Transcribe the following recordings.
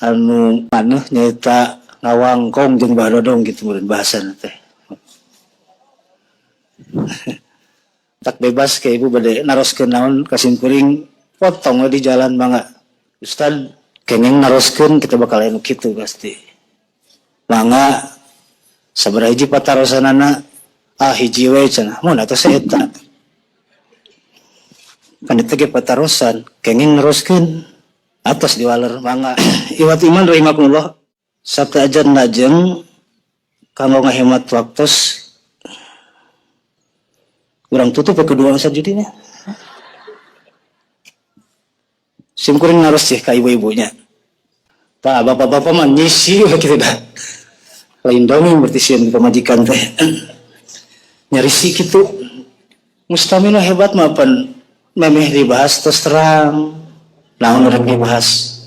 anu maneh nyaita ngawangkong jeung badodong gitu meureun bahasana teh. Tak bebas ke ibu bade naroskeun naon kasimkuring potong di jalan mangga. Ustad kenging naroskeun kita bakal anu kitu pasti. Mangga sabaraha hiji patarosanana hiji we cenah. Mun atuh saeta. Kan itu ge patarosan kenging naroskeun atas diwaler mangga. Iwat iman rahimakumullah sabda ajan lajeng kanggo ngahemat waktos urang tutup kedua masa judinya. Simkuring naros sih ka ibu-ibunya. Tah bapak-bapak mah nyisi kitu dah. Lain dongeng berarti sieun pamajikan teh. Nyarisi kitu. Mustamina hebat mah pan memeh dibahas terus terang. Naon rek dibahas.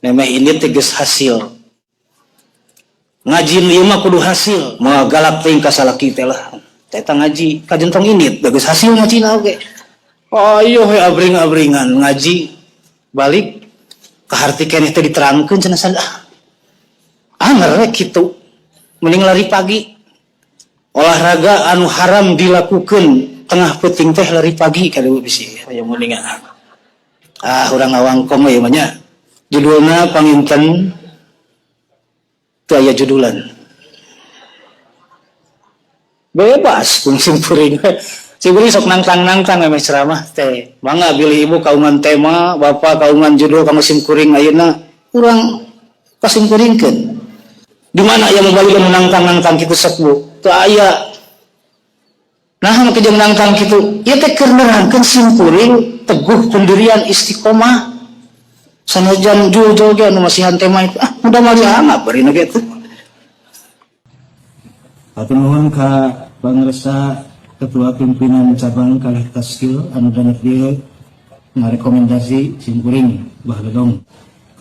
Memeh ini tegas hasil. Ngaji ieu mah kudu hasil. Moal galak teuing ka salaki teh lah. Eta ngaji kajentong ini bagus hasil ngaji na oge. Ayo he abring-abringan ngaji balik kahartikeun teh diterangkeun cenah sadah. Anger we kitu. Mending lari pagi. Olahraga anu haram dilakukeun tengah peuting teh lari pagi kadieu bisi. Aya mendingan. Urang ngawangkom ieu mah nya. Judulna panginten teu aya judulan. Bebas pun simpuring sok nangtang memang ceramah teh mangga bilih ibu kaungan tema bapak kaungan judul kamu simkuring ayeuna urang kasimkuringkeun di mana aya mabalikan nangtang kitu sekbu teu aya nah make jeung nangtang kitu ieu teh keur nerangkeun simkuring teguh pendirian istiqomah sanajan jul-jul ge anu masihan tema itu mudah mali angap bari na kitu. Atur nuhun ka pangresa ketua pimpinan cabang kalih taskil anu banyak dia ngarekomendasi simkuring bahdodong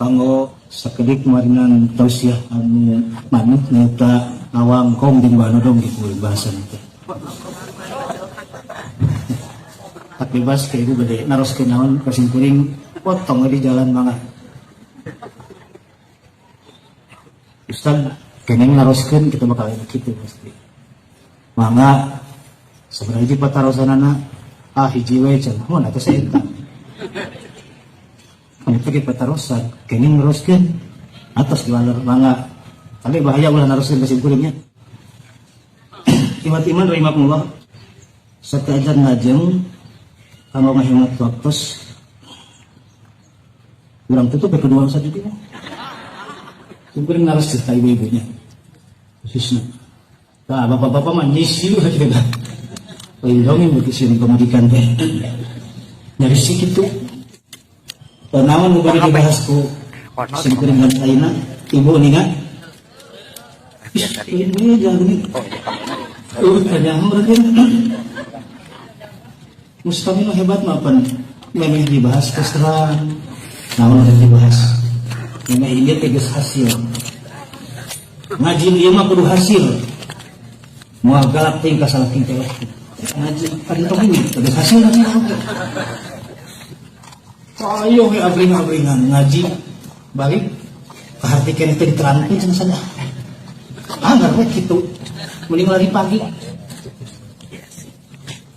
kanggo sakedik marinan tausiah anu manut nyata ngawangkong jeung bahdodong gitu bahasa teh. Tak bebas ke ibu bade naroskeun naon ka simkuring potong di jalan mangga. Ustaz kenging naroskeun kita bakal kitu pasti. Mangga sabaraha hiji patarosanana hiji we cenah mun atuh saeta. Anu teh patarosan kenging naroskeun atas diwaler mangga. Tapi bahaya ulah naroskeun ka simkuringnya. Iman rahimakumullah satajan lajeng kanggo ngahemat waktos urang tutup kedua sajudinya. Simkuring naros ka ibu-ibunya. Khususna nah, bapak-bapak mah nyisi lah kita dah. Lindungi bagi sini pemajikan teh. Nyarisi gitu. Namun mungkin dibahas ku simkuring dan ayeuna ibu ningat. Ini jangan ini. Tanya berarti. Mustamina hebat mah pan. Memang dibahas terus terang. Namun dibahas. Memang ini tegas hasil. Ngaji ieu mah kudu hasil. Moal galak teuing ka salaki teh ngaji kantong ini tegas hasil nanti. Ayo we abring-abringan ngaji balik kahartikeun teh diterangkeun cenah sadah. Agar we kitu mending lari pagi.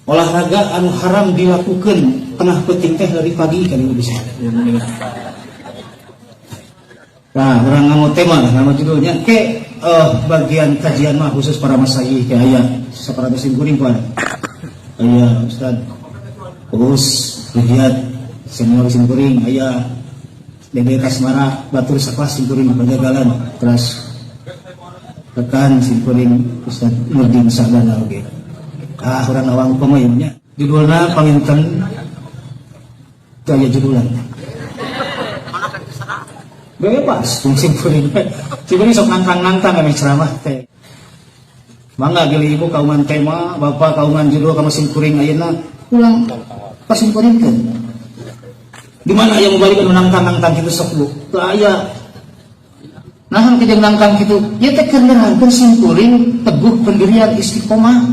Olahraga anu haram dilakukeun tengah peuting teh lari pagi kan bisa. Nah, orang ngamu tema, ngamu judulnya ke bagian kajian mah khusus para masyayikh ke aya saperabot simkuring kan. Aya Ustaz Uus Riyad senior simkuring aya Dede Kasmara batur sakelas simkuring Bajagalan terus rekan simkuring Ustaz Nurdin Sahdana oge. Urang awang pemainnya judulna panginten teu aya judulan. Bebas simkuring simkuring sok nantang kami ceramah teh mangga gili ibu kaungan tema bapak kaungan judul kamu simkuring ayeuna ulang pasimkuringkeun di mana aya mubalikan nangtang kitu sok lu teu aya nahan kejeng nangtang kitu ieu teh keur nerangkeun simkuring teguh pendirian istiqomah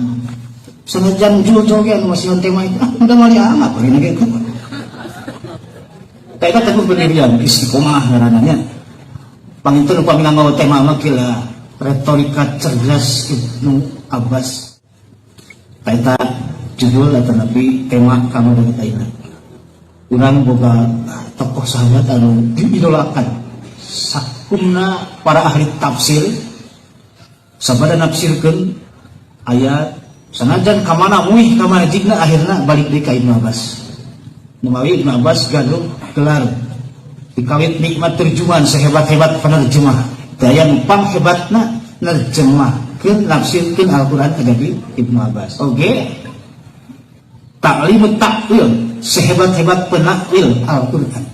sanajan jul-jul ge anu masieun tema itu udah mali amat bari kitu. Kayak teguh pendirian istiqomah ngaranna. Panginten upami nganggo tema mah kila retorika cerdas Ibnu Abbas. Eta judul atau nabi tema kamu dari Thailand. Urang boga tokoh sahabat anu diidolakan. Sakumna para ahli tafsir sabada nafsirkeun ayat sanajan kamana muih kamana jigna akhirna balik deui ka Ibnu Abbas. Numawi Ibnu Abbas gaduh gelar dikawit nikmat terjemahan sehebat-hebat penerjemah daya numpang hebatna nerjemahkeun nafsirkeun Al-Qur'an adabi Ibnu Abbas. Oge taklimut takwil sehebat-hebat penakwil Al-Qur'an.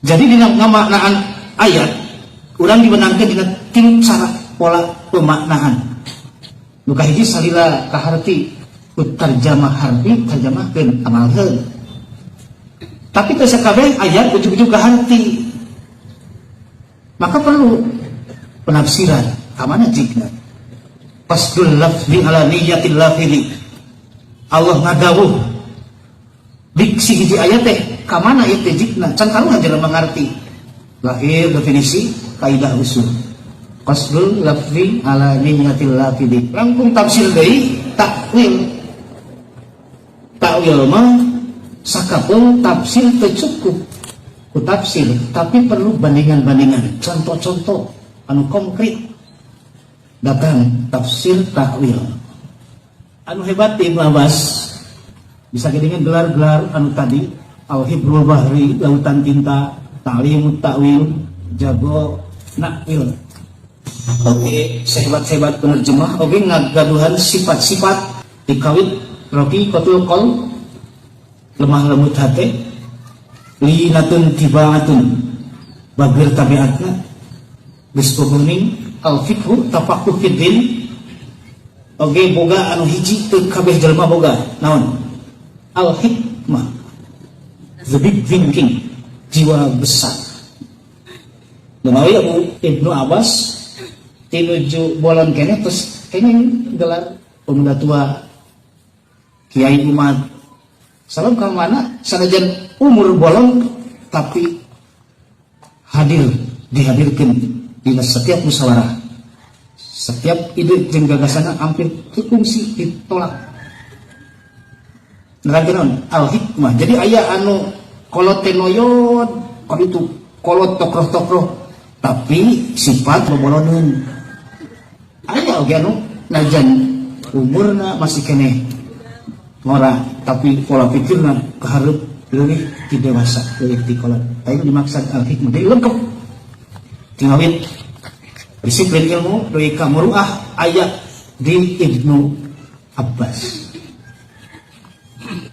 Jadi dina ngamaknaan ayat urang dibenangkeun dina 3 cara pola pemaknaan. Nu kahiji salila kaharti tarjamah harfi tarjamahkeun amalkeun. Tapi kesakabeh ayat ujug-ujug kaharti. Maka perlu penafsiran kamana jigna. Fasdul lafzi ala niyatil lafzi. Allah ngadawuh diksi hiji ayat teh kamana ieu teh jigna can karunya jelema ngarti. Lahir definisi kaidah usul. Fasdul lafzi ala niyatil lafzi. Langkung tafsir deui takwil. Takwil mah sakapun tafsir tercukup ku tafsir, tapi perlu bandingan-bandingan, contoh-contoh anu konkret. Datang tafsir takwil anu hebat Ibnu Abbas bisa dengan gelar-gelar anu tadi Al-Hibrul Bahri, lautan tinta, Ta'limut Ta'wil, jago nakwil. Oke, sehebat-sebat penerjemah, oke ngagaduhan sifat-sifat dikawit roki kotul kol lemah lembut hati linatun tibaatun bagir tabiatna biskuhuning al-fikhu tafakuh fiddin. Oge boga anu hiji teu kabeh jelema boga naon al-hikmah the big thinking jiwa besar. Menawi Ibnu Abbas tinuju bolon kene terus kene gelar pemuda tua kiai umat salam ka mana sanajan umur bolong tapi dihadirkan di setiap musyawarah, setiap ide jeung gagasan hampir kungsi ditolak. Nerangkeun al-hikmah. Jadi aya anu kolot tenoyon, itu kolot tokroh-tokroh tapi sifat boboloneun. Aya oge anu najan umurna masih keneh ngora tapi pola pikirna kehareup leuwih ti dewasa leuwih ti kolot. Aya dimaksud al-hikmah jadi lengkap tingawit disiplin ilmu deui ka muruah aya di Ibnu Abbas.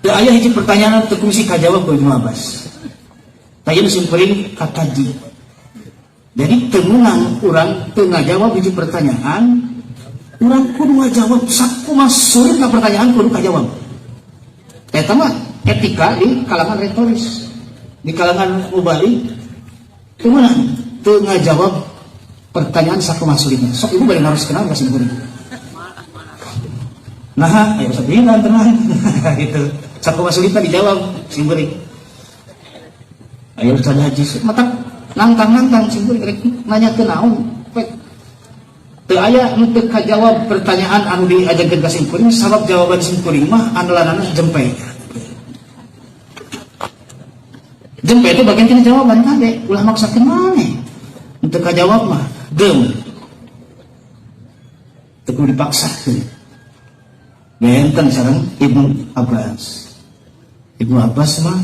Da aya hiji pertanyaan teu kungsi kajawab ku Ibnu Abbas. Tayeu simpeuring kataji. Jadi teu meunang urang teu ngajawab hiji pertanyaan, urang kudu ngajawab sakumaha suritna pertanyaan kudu kajawab. Eta mah etika di kalangan retoris, di kalangan mubalik, teu meunang teu ngajawab pertanyaan sakumaha sulitna. Sok ibu bari harus kenal ka simpeuring. Nah, ayo sabihan tenang gitu. Sakumaha sulitna dijawab simpeuring. Ayo sada haji mata nantang simpeuring rek nanyakeun naon. Teu aya nu teu kajawab pertanyaan anu diajarkeun ka simpeuring sabab jawaban simpeuring mah andalanna jempe. Jempe itu bagian tina jawaban kade, ulah maksakeun maneh. Teu kajawab mah deum. Teu kudu dipaksakeun. Benten sareng Ibnu Abbas. Ibnu Abbas mah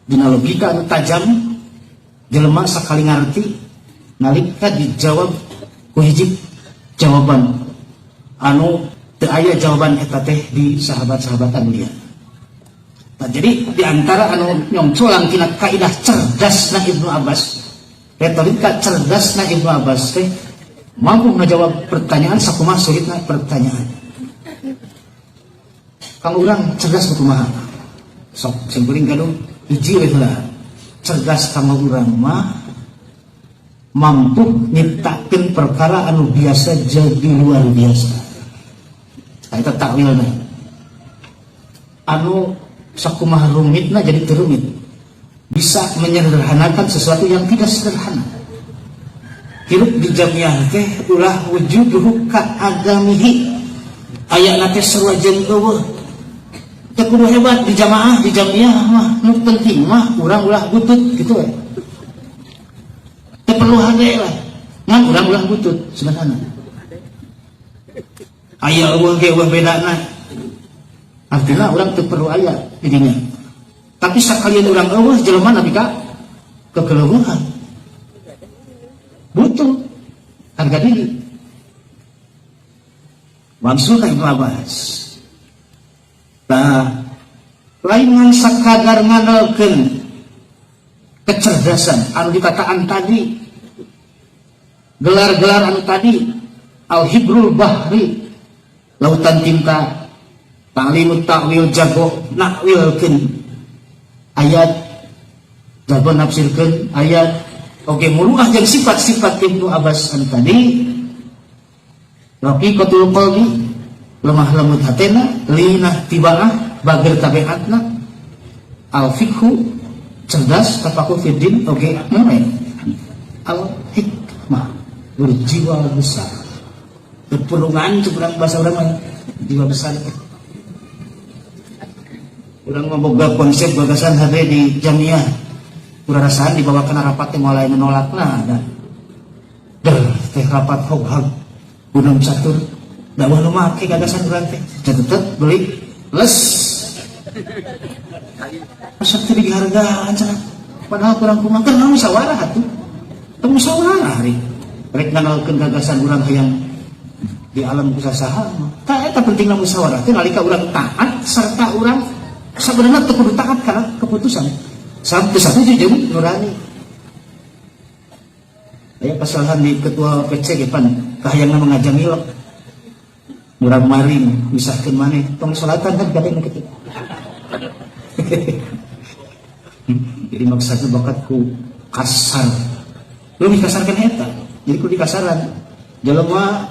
dina logika anu tajam jelema sakali ngarti nalika dijawab ku hiji jawaban anu teu aya jawaban eta teh di sahabat-sahabat mulia. Nah, jadi di antara anu nyongcolang tina kaidah cerdasna Ibnu Abbas, retorika cerdasna Ibnu Abbas teh mampu ngajawab pertanyaan sakumaha sulitna pertanyaan. Kang urang cerdas kumaha? Sok simpeuring gaduh hiji we heula. Cerdas kang urang mah mampu nyiptakeun perkara anu biasa jadi luar biasa. Eta takwilna. Anu sakumaha rumitna jadi teu rumit. bisa menyederhanakan sesuatu yang tidak sederhana. Hirup di jamiah teh ulah wujuduhu ka agamihi. Aya nate sarua jeung eueuh. Teu kudu hebat di jamaah, di jamiah mah nu penting mah urang ulah butut kitu we. Teu perlu hade lah. Ngan urang ulah butut sederhana. Aya eueuh ge eueuh bedana. Artinya urang teu perlu aya di dinya. Tapi sakalian urang eueuh jelema nabi ka kekeleueuhan. Butuh harga diri. Maksud Ibnu Abbas. Nah, lain ngan sakadar nganalkeun kecerdasan anu dikataan tadi, gelar-gelar anu tadi, al-hibrul bahri, lautan tinta, ta'limut ta'wil jago nakwilkeun ayat, jago nafsirkeun ayat. Oke, muluah jeung sifat-sifat Ibnu Abbas anu tadi. Raqiqatul qalbi, lemah lembut hatena, linah tibaah, bager tabiatna, al-fiqhu, cerdas, tafakuh fiddin, oke, al-hikmah, berjiwa besar. Berpulungan seberang bahasa orang jiwa besar. Urang memboga konsep gagasan hade di jamiah. Urang rasaan dibawakan rapat teh mulai menolakna ada. Teh rapat hog gunung catur. Dakwah nu make gagasan urang teh. Catetet beli les. Asa teu dihargaan cenah. Padahal kurang kumaha kan musyawarah atuh. Teu musyawarah hari. Rek nganalkeun gagasan urang hayang di alam usaha tah eta pentingna musyawarah teh nalika urang taat serta urang sabenerna teu kudu taat kana keputusan. Sampai satu jeung nurani. Aya pasalahan di ketua PC pan kahayangna mengajang ilok. Urang maring misahkeun maneh tong salatan kan gadeng kitu. Jadi maksudna bakatku kasar. Leuwih kasar kan eta. Jadi kudu dikasaran. Jelema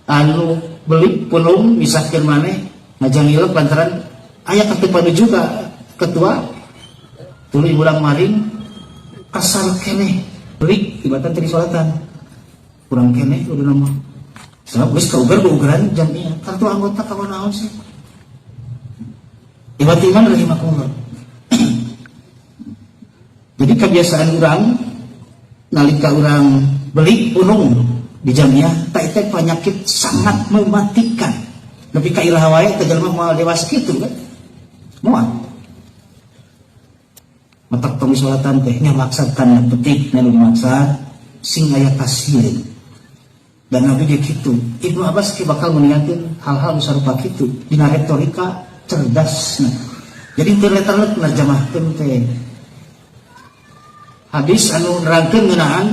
anu beli pulung misahkeun maneh ngajang ilok lantaran aya katepanu juga ketua tuluy urang maring kasar keneh beli ibatan tadi salatan kurang keneh udah nama sabab geus kaugar beugeran jamiah kartu anggota kawan-kawan sih iman rahimakumullah. Jadi kebiasaan urang nalika urang beli punung di jamiah tak teh penyakit sangat mematikan lebih ka ilaha wae teh jelema moal dewasa kitu kan moal matak tong salatan teh nya maksudkan petik nu dimaksud sing aya tasir dan nabi ge kitu. Ibnu Abbas ki bakal meninggalkeun hal-hal sarupa kitu dina retorika cerdasna. Jadi teu letter narjamahkeun teh hadis anu nerangkeun ngeunaan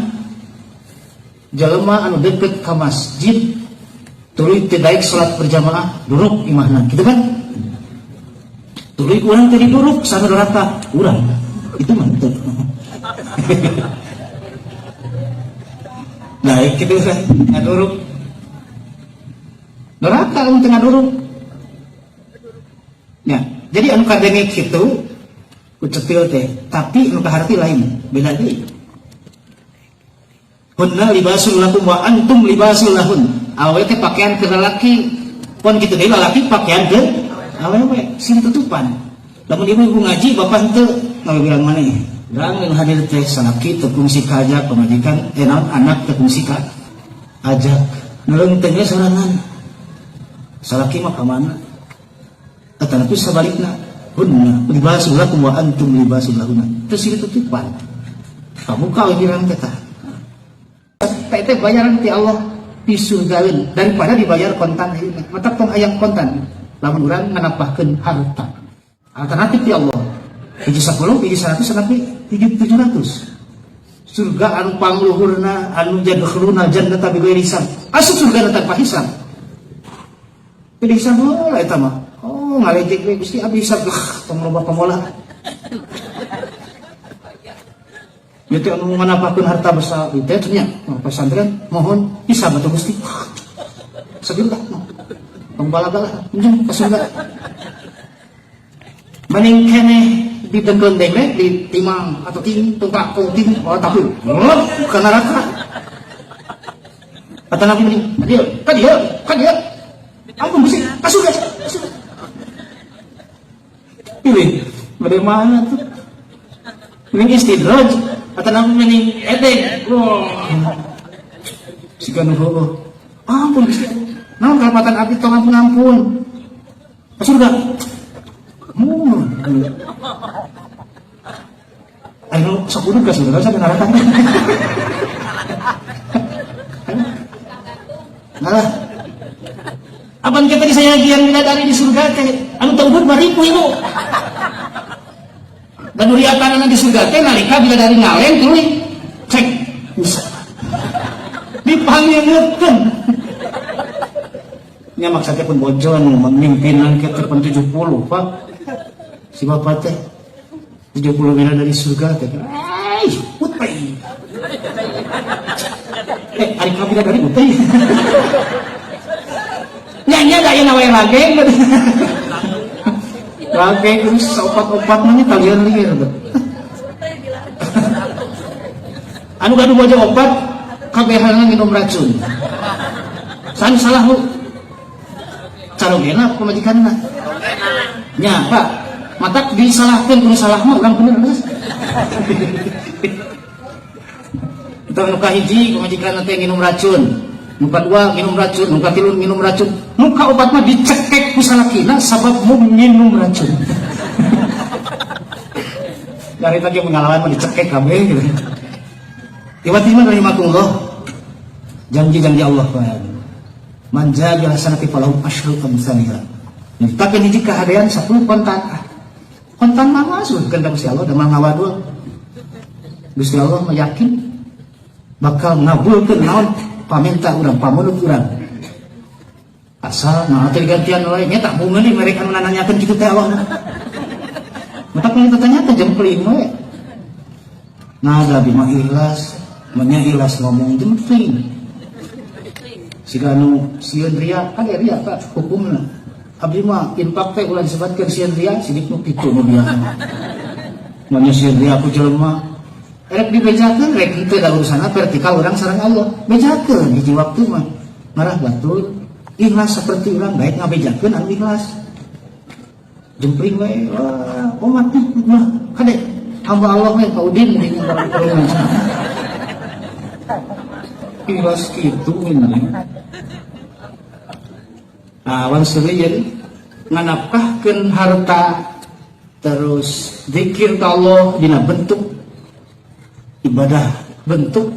jalema anu deukeut ka masjid tuluy teu daek salat berjamaah duruk imahna kitu kan. Tuluy urang teh duruk sabaraha rakaat urang itu mantap. Naik gitu kan ngaduruk neraka untuk ngaduruk ya. Jadi anu kadenge kitu kucetil teh tapi anu kaharti lain beda deui. Hunna libasul lakum wa antum libasul lahun. Awewe teh pakaian ke lalaki pon kitu deui lalaki pakaian ke awewe sing tutupan. Lamun ibu ngaji bapak henteu ngawe bilang maneh. Urang nu hadir teh salaki teu kungsi ka ajak pamajikan naon anak teu kungsi ka ajak. Nulung teh sorangan. Salaki mah ka mana? Tetapi sabalikna hunna libasul lakum wa antum libasul lahunna. Teu sih tutupan. Kamu ka bilang teh tah. Teh bayaran ti Allah di surgaeun daripada dibayar kontan ieu. Mata tong hayang kontan. Lamun urang nganapahkeun harta. Alternatif ya Allah hiji 10, hiji 100, sampai hiji 700 surga anu pangluhurna anu jadkhuluna jannata bighairi hisab asup surga tanpa hisab pilih hisab lah eta mah oh ngalecek we Gusti abdi hisab tong loba pamola ieu teh anu manapahkeun harta besar ieu teh nya pesantren mohon hisab atuh Gusti sabillah tong bala-bala njung ka surga. Maning keneh ditengkeun denge di timang atau tungkak ting tapi ke neraka. Kata Nabi ini, kan dia. Ampun Gusti, kasur. Pilih, bagaimana tuh? Ini istidraj. Kata Nabi ini, edeng. Siga nuhur. Ampun Gusti. Naon kalpatan abdi tong ampun. Kasur gak? Ayo sok uduk kasur gak usah neraka. Nah, apaan kita disayangi yang bidadari di surga teh anu teubeut baripu itu. Dan uriatan di surga teh nalika bidadari ngaleng tuluy cek bisa. Dipanggilkeun. Nya maksudnya pun bojo anu memimpin kita pun 70, Pak. Si bapak teh 70 bidadari surga teh. Ai, putih. Ari ka bidadari putih. Nya gaya nawe lagi. Lagi terus opat-opat mah kalian liar. Anu gaduh bojo opat kabehana minum racun. San salah lu. Carogena pamajikanna. Nya, Pak, matak disalahkeun kudu salah mah urang bener geus. Kita nu kahiji pamajikanna teh minum racun. Nuka dua minum racun, nuka tilu minum racun, nuka obat mah dicekek ku salakina sabab mau minum racun. Dari tadi pengalaman mah dicekek kabeh gitu. Tiba-tiba dari makullah janji-janji Allah kan. Manja bilasana ti falahu asyru kamsaniha. Nyitakeun hiji kahadean 10 kontan. Kontan mah masuk ka Gusti Allah da ngawadul. Gusti Allah mah yakin bakal ngabulkeun naon paminta urang, pamunut urang. Asal nah teh gantian wae nya tak mau meuli mereka nanyakeun kitu teh Allah. Mata kalau tanyakeun jempling wae. Nah ada bima ikhlas, manya ikhlas ngomong jempling. Siga anu sieun ria, kan ria Pak hukumna. Abdi mah infak teh ulah disebutkeun sieun ria, sidik nu kitu nu biasa. Manya sieun ria ku jelema rek dibejakeun rek kitu da urusana vertikal urang sareng Allah. Bejakeun hiji waktu mah marah batul ikhlas seperti urang baik ngabejakeun anu ikhlas. Jempling we umat mah kade hamba Allah we ka udin dengan barang ikhlas kitu ini. Awan seueun nganapkahkeun harta terus zikir ka Allah dina bentuk ibadah, bentuk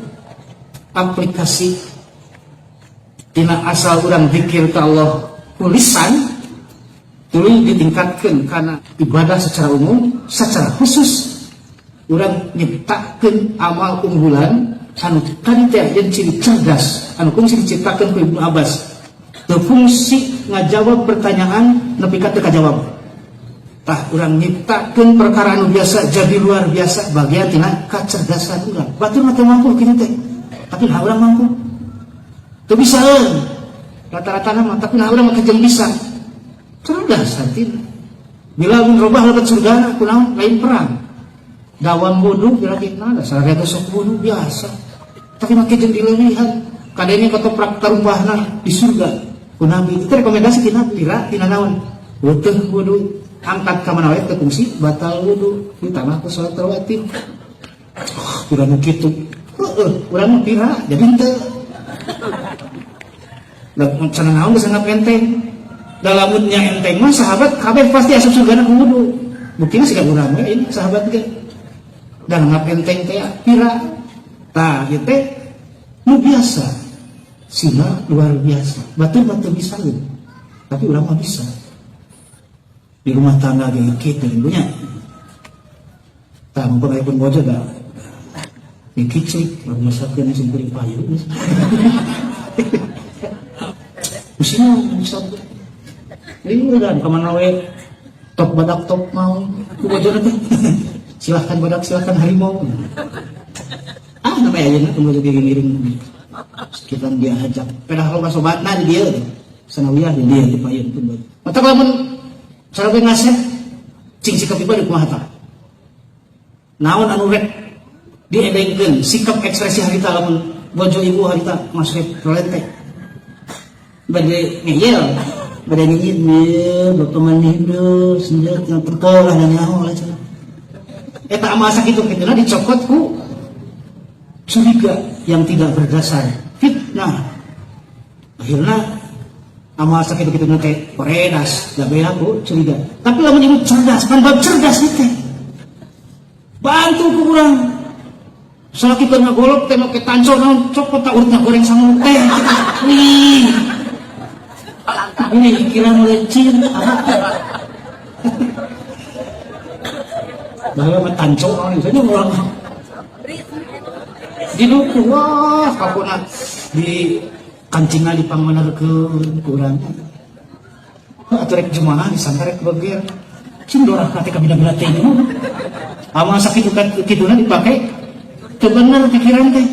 aplikasi tina asal urang zikir ka Allah tulisan tuluy ditingkatkeun kana ibadah secara umum, secara khusus urang nyiptakeun amal unggulan anu tadi teh jeung ciri cerdas anu kungsi diciptakeun ku Ibnu Abbas teu fungsi ngajawab pertanyaan nepi ka teu kajawab. Tah urang nyiptakeun perkara anu biasa jadi luar biasa bagian tina kacerdasan urang. Batur mah teu mampu kitu teh. Tapi nah urang mampu. Teu bisaeun. Rata-rata mah tapi nah urang mah kejeng bisa. Cerdas hati. Bila mun robah lebet surgana kunaon lain perang. Dawam bodoh kira-kira ada sarega sok bodoh biasa. Tapi mah kejeng dileuwihan. Kadenya ketoprak tarumpahna di surga. Ku Nabi itu rekomendasi ti Nabi tina naon? Weuteung bodoh. Angkat kamana wae teu kungsi batal wudu ditambah ku salat rawatib. Urang nu kitu. Urang mah pira jadi henteu. Da cenah naon geus anggap enteng. Da lamun nya enteng mah sahabat kabeh pasti asup surgana ku wudu. Buktina siga urang we ini sahabat ge. Da anggap enteng teh pira. Tah ieu teh nu biasa. Sina luar biasa. Batur bisa lho. Tapi urang mah bisa. Di rumah tangga kayak gitu ibunya tak mempunyai pun bojo dah dikicik masakin yang simpul payu musimnya musab ini udah kemana we top badak top mau bojo nanti silahkan badak silahkan harimau namanya aja tunggu jadi ngiring sekitar dia ajak padahal sobatna dia sanawiyah dia di payun pun mata lamun cara gue ngasih cing sikap ibadah kumaha ta naon anu rek diedengkeun sikap ekspresi harita lamun bojo ibu harita masuk rolente bade ngeyel bade ngeyel berteman hidup senjat yang pertol dan nyaho lah cenah eta amasa kitu kituna dicokot ku curiga yang tidak berdasar fitnah akhirnya amasa kitu teh koredas da bela ku curiga tapi lamun ibu cerdas pan bab cerdas teh bantu ku urang salaki keur ngagolok teh make tancor naon cokot tak urut goreng sangu teh nih ini kira melecin bahwa mah tancor naon itu orang di duku wah kapuna di kancingna dipangmanarkeun ku urang atuh rek jumaah disantarek beger cing dorah ka teh ka bida-bida teh amal sakit kituna dipake teu bener pikiran teh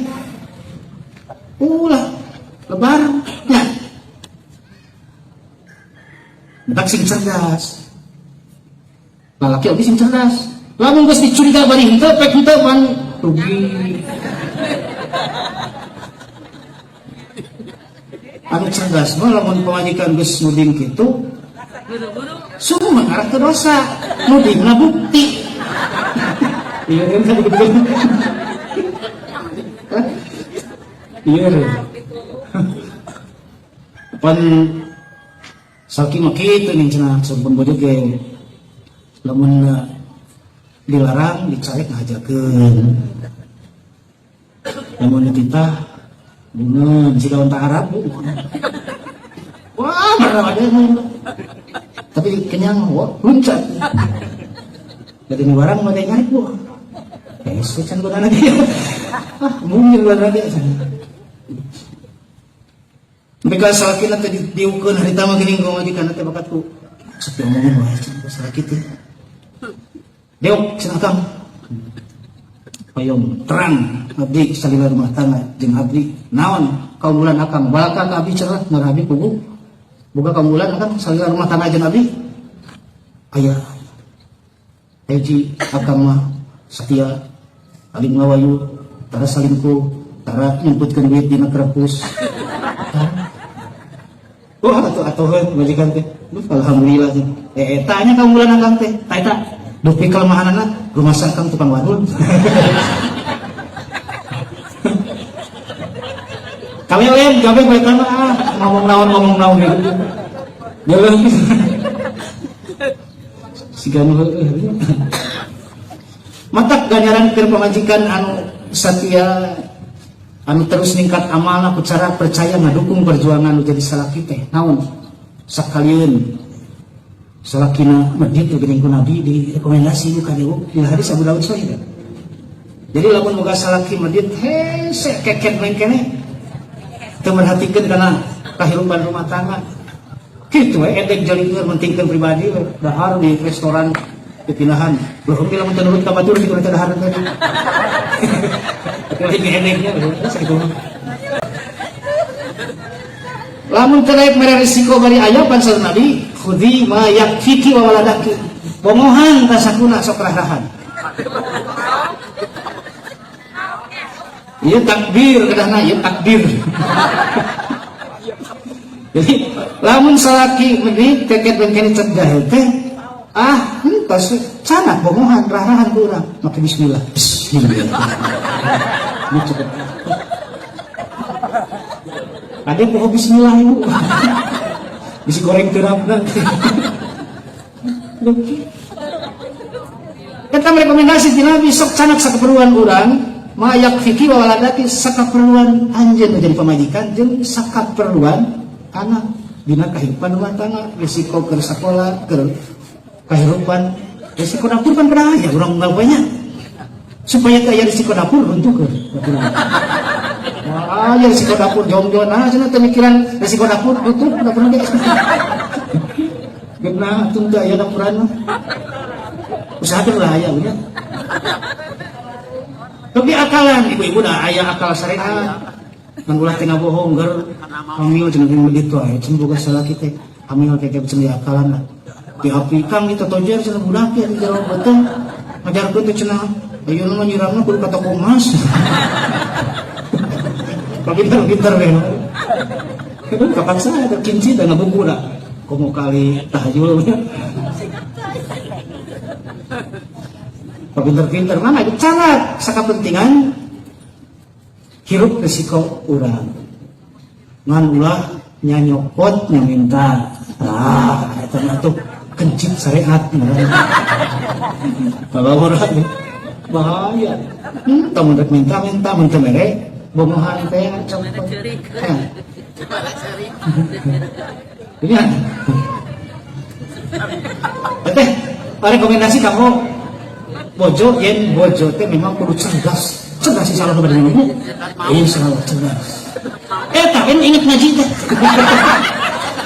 ulah lebar nya badak sing cerdas lalaki oge sing cerdas lamun geus dicuriga bari henteu pek henteu pan rugi anu cerdas mah lamun pamajikan geus nuding kitu sungguh mengarah ke dosa nudingna bukti iya kan iya pan saking mah kitu nih cenah sampun bojo ge lamun dilarang dicarek ngajakeun lamun dititah bener jika unta Arab wah mana ada tapi kenyang wah luncat dari barang mau nyari bu esok can guna lagi mungkin guna lagi mereka salaki nanti diukur hari tamu gini ngomong lagi karena tebakatku sepi ngomongin wah can salaki tuh deok senakam payung terang abdi salila rumah tangga jeung abdi naon kaum bulan akang balaka abdi cerah ngarabi pugu buka kaum bulan akang salila rumah tangga jeung abdi aya Eji akang mah setia alim ngawayu tara salingku tara nyemputkeun duit dina krepus oh atuh majikan teh alhamdulillah teh tanya kaum bulan akang teh eta dupi kelemahanana rumah sakang tukang wadul kalian gawe bae kana ngomong naon gitu geuleuh sigan matak ganjaran keur pamajikan anu satia anu terus ningkat amalna ku cara percaya ngadukung perjuangan nu jadi salaki teh naon sakalieun salakina medit geuning ku nabi direkomendasi ka deuk di hadis Abu Daud sahih jadi lamun boga salaki medit hese keket main keneh teu merhatikeun kana kahirupan rumah tangga kitu we edek jalingeur mentingkeun pribadi dahar di restoran dipinahan belum bilang menurut ka batur di kana dahar tadi lagi edeknya lamun terkait mere risiko bari aya pansar nabi khudi ma yakfiki wa waladaki bomohan ka sakuna sok rahan ieu takbir kedahna ieu takbir jadi lamun salaki meuni keket bengkeni cegah teh entos canak bomohan rahan urang make bismillah ade poho bismillah ibu bisi goreng terapna kita merekomendasi di Nabi sok canak sakaperluan urang mayak fikih wa waladati sakaperluan anjeun menjadi pamajikan jeung sakaperluan anak dina kahirupan rumah tangga risiko ke sekolah ke kahirupan risiko dapur kan pernah ya orang banyak supaya kaya risiko dapur untuk ke ya risiko dapur jom-jom cenah pemikiran risiko dapur tutup dapur ge geuna tunggu aya dapuran usahakeun lah aya nya tapi akalan ibu-ibu dah aya akal syariat ulah tengah bohong ger hamil cenah begitu aya cenah boga salaki teh hamil teh cenah akalan lah di api kang itu tojer cenah budak ya di jero betul ngajarkeun teh cenah Ayo naman nyiramna kudu ka toko emas. Pintar-pintar deh. Kapan saya ada kinci dan buku dah. Komo kali tahajud. Pintar-pintar mana itu cara sakapentingan hirup resiko urang. Ngan ulah nyanyokot nyaminta. Itu tuh kencing syariat. Kalau orang bahaya. Tamu dak minta mun teu mere bomohan teh copot. Ini teh rekomendasi kamu bojo yen bojo teh memang kudu cerdas sih salah kepada ibu selalu cerdas tapi inget ngaji teh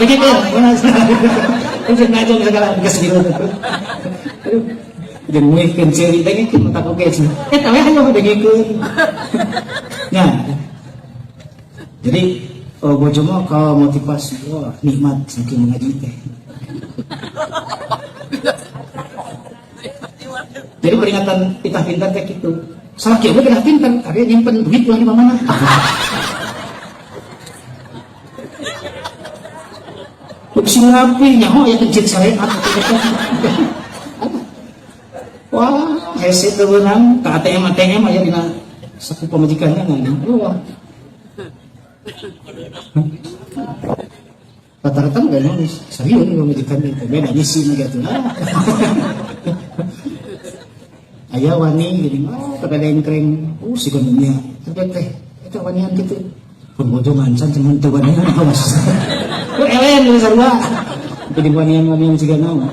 begitu untuk ngaji segala kesedihan dan mungkin ceri teh itu mata oke sih tapi hanya begitu nah jadi bojo mah kalau motivasi wah nikmat saking ngaji teh. Jadi peringatan kita pintar kayak gitu. Salah kieu kita pintar, tapi nyimpen duit ulah di mana. Untuk sing rapi nyaho ya kejit syariat. Wah, hese teu beunang ka ATM aya dina saku pamajikannya ngomong. Wah. Rata-rata nggak nulis, serius nih pamajikan itu beda misi gitu. Ayah wani jadi kata ada yang kering si konunya teh itu wanian gitu pembojo mancan cuman tuh wanian apa maksudnya elen lu sarua jadi wanian juga nama